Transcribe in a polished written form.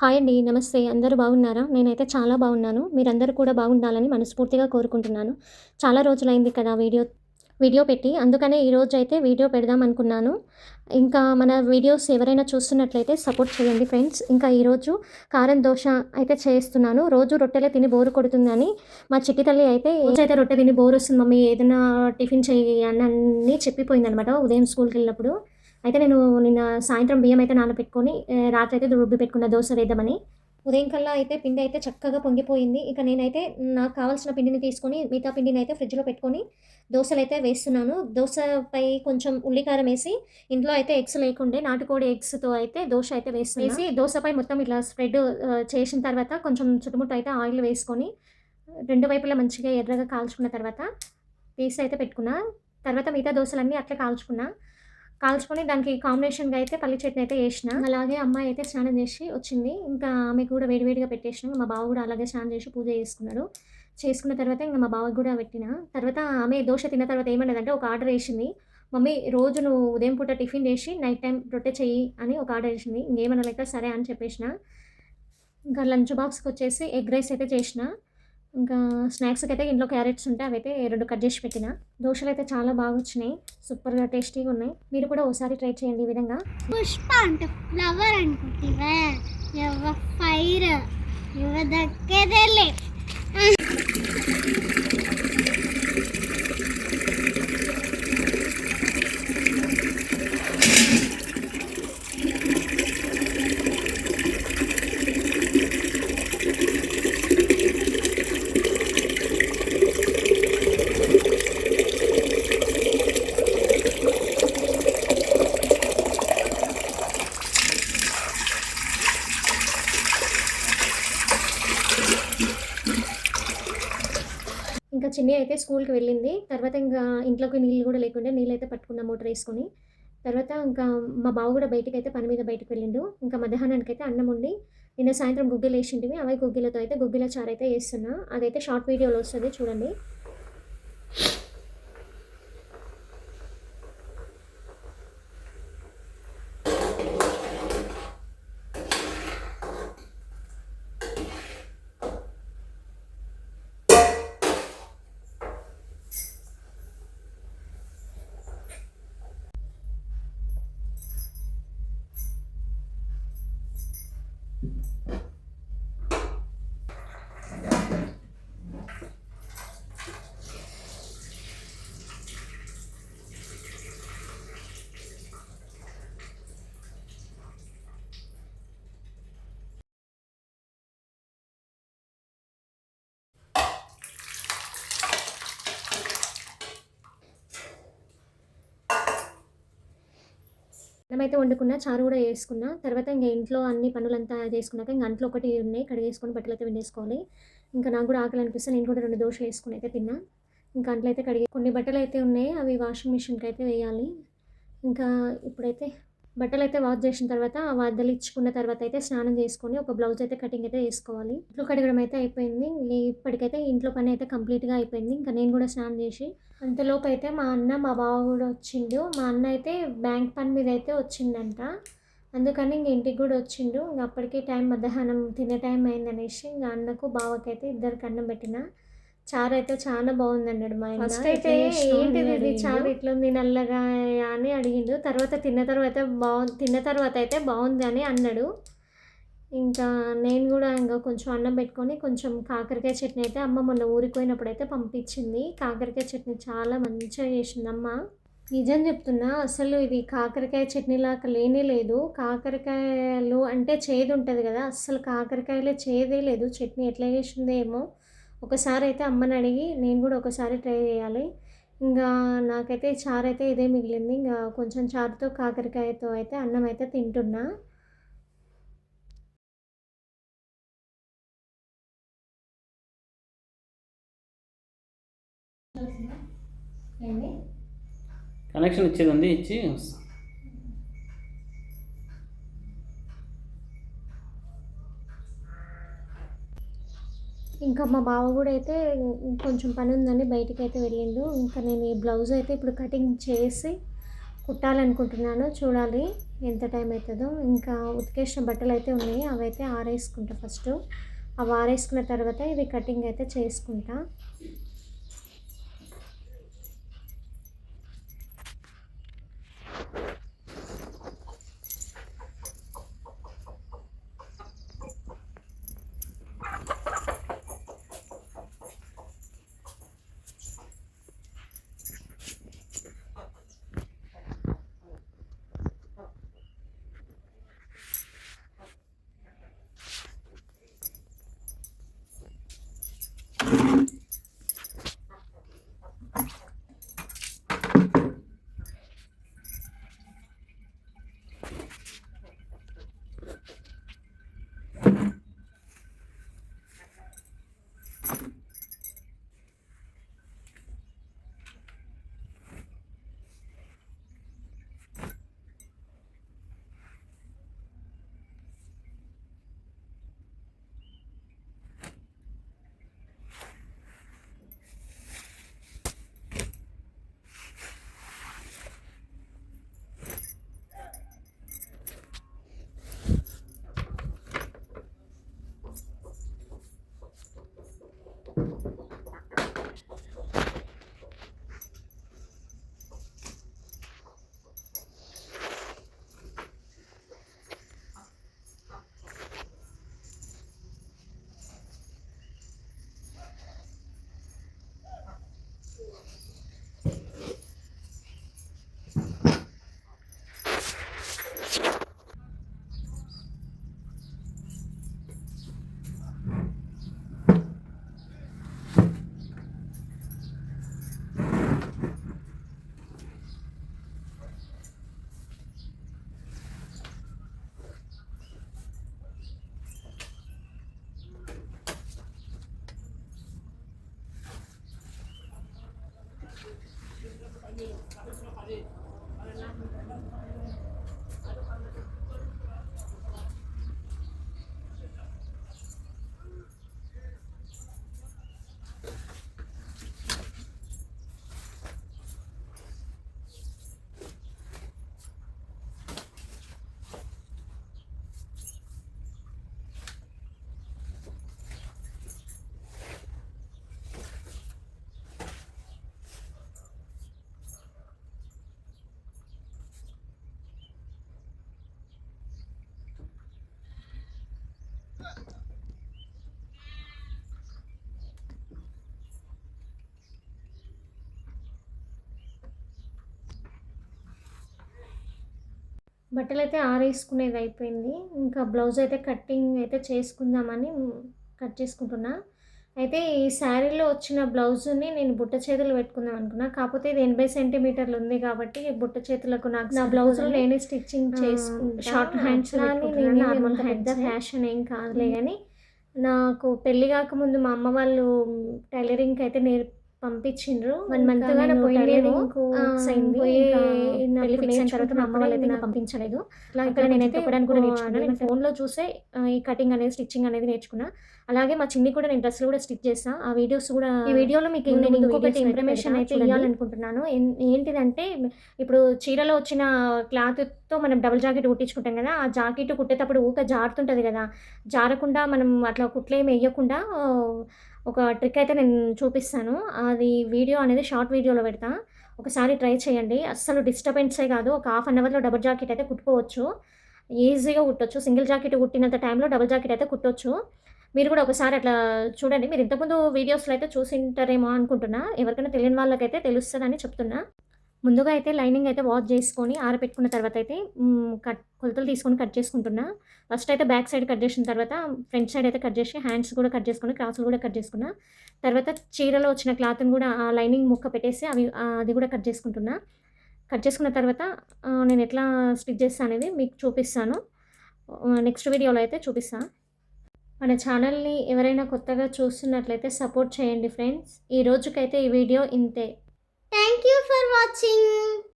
Hi అండి. నమస్తే. అందరూ బాగున్నారా? నేనైతే చాలా బాగున్నాను. మీరందరూ కూడా బాగుండాలని మనస్ఫూర్తిగా కోరుకుంటున్నాను. చాలా రోజులైంది కదా వీడియో పెట్టి. అందుకనే ఈరోజైతే వీడియో పెడదాం అనుకున్నాను. ఇంకా మన వీడియోస్ ఎవరైనా చూస్తున్నట్లయితే సపోర్ట్ చేయండి ఫ్రెండ్స్. ఇంకా ఈరోజు కారం దోస అయితే చేస్తున్నాను. రోజు రొట్టెలే తిని బోర్ కొడుతుందని మా చిట్టి తల్లి అయితే రోజైతే రొట్టె తిని బోర్ వస్తుంది మమ్మీ ఏదైనా టిఫిన్ చెయ్యి అని చెప్పిపోయిందనమాట ఉదయం స్కూల్‌కెళ్ళినప్పుడు. అయితే నేను నిన్న సాయంత్రం బియ్యం అయితే నానబెట్టుకొని రాత్రి అయితే రుబ్బి పెట్టుకున్న దోస వేద్దామని. ఉదయం కల్లా అయితే పిండి అయితే చక్కగా పొంగిపోయింది. ఇక నేనైతే నాకు కావాల్సిన పిండిని తీసుకొని మిగతా పిండినైతే ఫ్రిడ్జ్‌లో పెట్టుకొని దోసలైతే వేస్తున్నాను. దోసపై కొంచెం ఉల్లి కారం ఏసి ఇంట్లో అయితే ఎగ్స్ లేకుండే నాటుకోడి ఎగ్స్‌తో అయితే దోస అయితే వేస్తున్నా. వేసి దోసపై మొత్తం ఇట్లా స్ప్రెడ్ చేసిన తర్వాత కొంచెం చుట్టుముట్టు అయితే ఆయిల్ వేసుకొని 2 వైపులా మంచిగా ఎర్రగా కాల్చుకున్న తర్వాత తీసి అయితే పెట్టుకున్నా. తర్వాత మిగతా దోసలన్నీ అట్లే కాల్చుకొని దానికి కాంబినేషన్‌గా అయితే పల్లి చట్నీ అయితే చేసినా. అలాగే అమ్మాయి అయితే స్నానం చేసి వచ్చింది. ఇంకా ఆమెకు కూడా వేడి వేడిగా పెట్టేసినా. మా బావ కూడా అలాగే స్నానం చేసి పూజ చేసుకున్నాడు. చేసుకున్న తర్వాత ఇంక మా బావకి కూడా పెట్టినా. తర్వాత ఆమె దోస తిన్న తర్వాత ఏమన్నదంటే ఒక ఆర్డర్ ఏసింది. మమ్మీ రోజు నువ్వు ఉదయం పూట టిఫిన్ చేసి నైట్ టైమ్ రొట్టె చెయ్యి అని ఒక ఆర్డర్ ఏసింది. ఇంకేమనలేక సరే అని చెప్పేసిన. ఇంకా లంచ్ బాక్స్‌కొచ్చేసి ఎగ్ రైస్ అయితే చేసిన. ఇంకా స్నాక్స్‌కైతే ఇంట్లో క్యారెట్స్ ఉంటే అవైతే 2 కట్ జేసి పెట్టిన. దోసలైతే చాలా బాగొచ్చినాయి. సూపర్‌గా టేస్టీగా ఉన్నాయి. మీరు కూడా ఓసారి ట్రై చేయండి ఈ విధంగా. పుష్ప అంటే ఫ్లవర్ అనుకుంటివా? ఎవ్వ ఫైర్ ఇవ దక్కేదేలే. ఇంకా చిన్ని అయితే స్కూల్‌కి వెళ్ళింది. తర్వాత ఇంకా ఇంట్లోకి నీళ్ళు గూడా లేకుండే నీళ్ళైతే పట్టుకున్న మోటరేసుకొని. తర్వాత ఇంకా మా బావ గూడా బయటికైతే పని మీద బయటికి వెళ్ళిండు. ఇంకా మధ్యాహ్నానికైతే అన్నం వండి నిన్న సాయంత్రం గుగ్గిలేసింటిమి. అవే గుగ్గిలతో అయితే గుగ్గిల చారైతే చేస్తున్నా. అదైతే షార్ట్ వీడియోలో వస్తది చూడండి. అన్నమైతే వండుకున్నా, చారు గూడా చేసుకున్నా. తర్వాత ఇంక ఇంట్లో అన్ని పనులంతా చేసుకున్నాక ఇంక అంట్లు ఒకటి ఉన్నాయి కడిగేసుకొని బట్టలైతే పిండేసుకోవాలి. ఇంకా నాకు గూడా ఆకలి అనిపిస్తే నేను కూడా 2 దోసలేసుకొని అయితే తిన్నా. ఇంకా అంట్లయితే కడిగి కొన్ని బట్టలైతే ఉన్నాయి అవి వాషింగ్ మిషన్‌కయితే వేయాలి. ఇంకా ఇప్పుడైతే బట్టలైతే వాష్ చేసిన తర్వాత వదిలించుకున్న తర్వాత అయితే స్నానం చేసుకొని ఒక బ్లౌజ్ అయితే కటింగ్ అయితే చేసుకోవాలి. ఇంట్లో కడగడం అయితే అయిపోయింది. ఇప్పటికైతే ఇంట్లో పని అయితే కంప్లీట్‌గా అయిపోయింది. ఇంకా నేను కూడా స్నానం చేసి అంతలోపు అయితే మా అన్న, మా బావ కూడా వచ్చిండు. మా అన్న అయితే బ్యాంక్ పని మీద అయితే వచ్చిండంట. అందుకని ఇంక ఇంటికి కూడా వచ్చిండు. ఇంక అప్పటికే టైం మధ్యాహ్నం తినే టైం అయిందనేసి ఇంక అన్నకు, బావకైతే ఇద్దరికి అన్నం పెట్టిన. చారు అయితే చాలా బాగుందన్నాడు మా ఆయన. ఫస్ట్ అయితే ఏంటిది ఇది చారు ఇట్లుంది నల్లగా అని అడిగిండు. తిన్న తర్వాత అయితే బాగుంది అని అన్నాడు. ఇంకా నేను కూడా ఇంకా కొంచెం అన్నం పెట్టుకొని కొంచెం కాకరకాయ చట్నీ అయితే అమ్మ మొన్న ఊరికి పోయినప్పుడు అయితే పంపించింది. కాకరకాయ చట్నీ చాలా మంచిగా చేసింది అమ్మ. నిజం చెప్తున్నా అసలు ఇది కాకరకాయ చట్నీలాగా లేనే లేదు. కాకరకాయలు అంటే చేదు ఉంటుంది కదా, అస్సలు కాకరకాయలే చేదే లేదు. చట్నీ ఎట్లా చేసిందో ఏమో. ఒకసారి అయితే అమ్మని అడిగి నేను కూడా ఒకసారి ట్రై చేయాలి. ఇంకా నాకైతే చారు అయితే ఇదే మిగిలింది. ఇంకా కొంచెం చారుతో కాకరకాయతో అయితే అన్నం అయితే తింటున్నా. కనెక్షన్ ఇచ్చేది ఉంది ఇచ్చి ఇంకా మా బావ కూడా అయితే కొంచెం పని ఉందని బయటికి అయితే వెళ్ళిండు. ఇంకా నేను ఈ బ్లౌజ్ అయితే ఇప్పుడు కటింగ్ చేసి కుట్టాలనుకుంటున్నాను. చూడాలి ఎంత టైం అవుతుందో. ఇంకా ఉతికేసిన బట్టలు అయితే ఉన్నాయి, అవైతే ఆరేసుకుంటా ఫస్ట్. అవి ఆరేసుకున్న తర్వాత ఇది కటింగ్ అయితే చేసుకుంటా. బట్టలు అయితే ఆరేసుకునేది అయిపోయింది. ఇంకా బ్లౌజ్ అయితే కటింగ్ అయితే చేసుకుందామని కట్ చేసుకుంటున్నా. అయితే ఈ శారీలో వచ్చిన బ్లౌజుని నేను బుట్ట చేతులు పెట్టుకుందాం అనుకున్నా. కాకపోతే ఇది 80 సెంటీమీటర్లు ఉంది కాబట్టి బుట్ట చేతులకు నాకు నా బ్లౌజులు నేనే స్టిచ్చింగ్ చేసుకుంటా. షార్ట్ హ్యాండ్స్ నార్మల్ పెద్ద ఫ్యాషన్ ఏం కాదులే కానీ నాకు పెళ్ళి కాకముందు మా అమ్మ వాళ్ళు టైలరింగ్కి అయితే పంపించిండ్రు. 1 మంత్గా పోయింది. పెళ్లి ఫిక్స్ అయిన తర్వాత మా అమ్మ వాళ్ళు అయితే పంపించలేదు. ఇక్కడ నేనైతే కుట్టడానికి కూడా నేర్చుకున్నాను. నేను ఫోన్లో చూసే ఈ కటింగ్ అనేది స్టిచ్చింగ్ అనేది నేర్చుకున్నా. అలాగే మా చిన్ని కూడా నేను డ్రెస్సులు కూడా స్టిచ్ చేస్తాను. ఆ వీడియోస్ కూడా ఈ వీడియోలో మీకు నేను ఇంకొకటి ఇన్ఫర్మేషన్ అయితే ఇవ్వాలనుకుంటున్నాను. ఏంటిదంటే ఇప్పుడు చీరలో వచ్చిన క్లాత్తో మనం డబుల్ జాకెట్ కుట్టించుకుంటాం కదా, ఆ జాకెట్ కుట్టేటప్పుడు ఊక జారుతుంటుంది కదా, జారకుండా మనం అట్లా కుట్లేమి వేయకుండా ఒక ట్రిక్ అయితే నేను చూపిస్తాను. అది వీడియో అనేది షార్ట్ వీడియోలో పెడతా, ఒకసారి ట్రై చేయండి. అస్సలు డిస్టర్బెన్సే కాదు. ఒక హాఫ్ అన్ అవర్లో డబుల్ జాకెట్ అయితే కుట్టుకోవచ్చు, ఈజీగా కుట్టొచ్చు. సింగిల్ జాకెట్ కుట్టినంత టైంలో డబుల్ జాకెట్ అయితే కుట్టొచ్చు. మీరు కూడా ఒకసారి అట్లా చూడండి. మీరు ఇంతకుముందు వీడియోస్లో అయితే చూసింటారేమో అనుకుంటున్నా. ఎవరికైనా తెలియని వాళ్ళకైతే తెలుస్తుందని చెప్తున్నా. ముందుగా అయితే లైనింగ్ అయితే వాష్ చేసుకొని ఆరబెట్టుకున్న తర్వాత అయితే కొలతలు తీసుకొని కట్ చేసుకుంటున్నా. ఫస్ట్ అయితే బ్యాక్ సైడ్ కట్ చేసిన తర్వాత ఫ్రంట్ సైడ్ అయితే కట్ చేసి హ్యాండ్స్ కూడా కట్ చేసుకుని క్రాసులు కూడా కట్ చేసుకున్నా. తర్వాత చీరలో వచ్చిన క్లాత్ని కూడా ఆ లైనింగ్ ముక్క పెట్టేసి అది కూడా కట్ చేసుకుంటున్నా. కట్ చేసుకున్న తర్వాత నేను ఎట్లా స్టిచ్ చేస్తాను అనేది మీకు చూపిస్తాను. నెక్స్ట్ వీడియోలో అయితే చూపిస్తాను. మన ఛానల్ని ఎవరైనా కొత్తగా చూస్తున్నట్లయితే సపోర్ట్ చేయండి ఫ్రెండ్స్. ఈ రోజుకైతే ఈ వీడియో ఇంతే. Thank you for watching.